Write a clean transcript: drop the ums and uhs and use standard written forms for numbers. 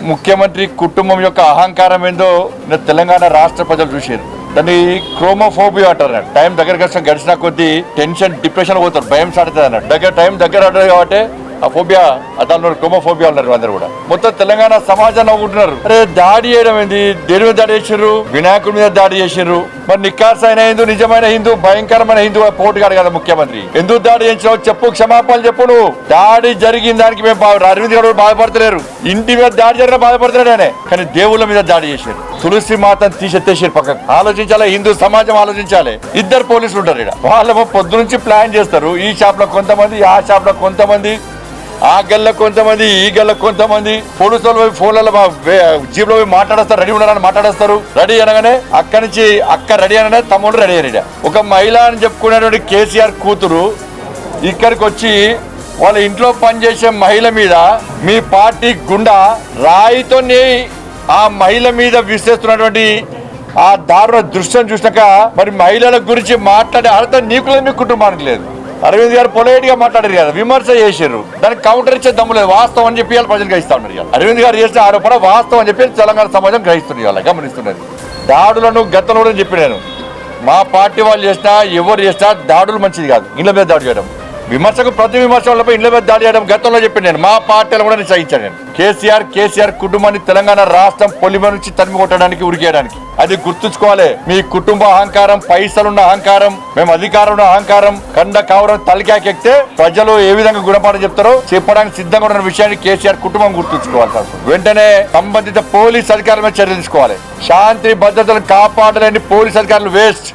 ముఖ్యమంత్రి కుటుంబం యొక్క అహంకారం ఏందో తెలంగాణ రాష్ట్ర ప్రజలు చూసారు. దాన్ని క్రోమోఫోబియా అంటారు. టైం దగ్గర గడిచిన కొద్దీ టెన్షన్ డిప్రెషన్ పోతారు, భయం సాడుతుంది అన్నట్టు. టైం దగ్గర అంటారు కాబట్టి ఆ ఫోబియా దానిలో క్రోమోఫోబియా ఉన్నారు అందరు కూడా. మొత్తం తెలంగాణ సమాజంలో ఉంటున్నారు. అరే దాడి చేయడం ఏంది? దేని మీద దాడి చేసారు? వినాయకుడి మీద దాడి చేసారు. మరి నిక్కార్స్ అయిన హిందూ, నిజమైన హిందూ, భయంకరమైన హిందూ పోటుగాడు కదా ముఖ్యమంత్రి. ఎందుకు దాడి చేసినావు చెప్పు, క్షమాపణలు చెప్పు. నువ్వు దాడి జరిగిన దానికి మేము అరవింద్ గారు బాధపడతలేరు, ఇంటి మీద దాడి జరిగిన బాధపడతలేడు ఆయన. కానీ దేవుళ్ళ మీద దాడి చేశారు. తులసి మాతను తీసేసారు పక్కకు. ఆలోచించాలి, హిందూ సమాజం ఆలోచించాలి. ఇద్దరు పోలీసులు ఉంటారు ఇక్కడ. వాళ్ళ పొద్దు నుంచి ప్లాన్ చేస్తారు. ఈ షాప్ లో కొంతమంది, ఆ షాప్ లో కొంతమంది, ఆ గల్ల కొంతమంది, ఈ గల్ల కొంతమంది. పోలీసులు ఫోన్లలో జీప్ లో మాట్లాడేస్తారు, రెడీ ఉండాలని మాట్లాడేస్తారు. రెడీ అనగానే అక్కడి నుంచి అక్క రెడీ అనగానే తమ్ముడు రెడీ అని. ఒక మహిళ అని చెప్పుకునేటువంటి కేసీఆర్ కూతురు ఇక్కడికి వచ్చి వాళ్ళ ఇంట్లో పనిచేసే మహిళ మీద మీ పార్టీ గుండా రాయితో ఆ మహిళ మీద విసిస్తున్నటువంటి ఆ దారుణ దృశ్యం చూసినాక మరి మహిళల గురించి మాట్లాడే అర్థం నీకు లేదు, మీ కుటుంబానికి లేదు. అరవింద్ గారు పొలైట్ గా మాట్లాడారు కదా, విమర్శ చేశారు. దానికి కౌంటర్ ఇచ్చే దమ్ము లేదు. వాస్తవం అని చెప్పి ప్రజలు గ్రహిస్తా ఉన్నారు. ఇవాళ అరవింద్ గారు చేసిన ఆరోపణ వాస్తవం అని చెప్పి తెలంగాణ సమాజం గ్రహిస్తున్నారు, ఇవాళ గమనిస్తున్నది. దాడులను గతంలో కూడా చెప్పి నేను మా పార్టీ వాళ్ళు చేసినా ఎవరు చేసినా దాడులు మంచిది కాదు. ఇళ్ళ మీద దాడి చేయడం, విమర్శకు ప్రతి విమర్శ వాళ్ళపై ఇళ్ళ మీద దాడి చేయడం గతంలో చెప్పి నేను మా పార్టీలో కూడా నేను సహించాను. నేను కేసీఆర్ కుటుంబాన్ని తెలంగాణ రాష్ట్రం పొలిమ నుంచి తరిమి కొట్టడానికి, ఉరికేయడానికి. అది గుర్తుంచుకోవాలి. మీ కుటుంబ అహంకారం, పైసలున్న అహంకారం, మేము అధికారంలో అహంకారం, కండ కావరం తలకాకెక్కితే ప్రజలు ఏ విధంగా గుణపాఠం చెప్తారో చెప్పడానికి సిద్ధంగా ఉన్న విషయాన్ని కేసీఆర్ కుటుంబం గుర్తుంచుకోవాలి. వెంటనే సంబంధిత పోలీస్ అధికారుల మీద చర్య తీసుకోవాలి. శాంతి భద్రతలను కాపాడలేని పోలీస్ అధికారులు వేస్ట్.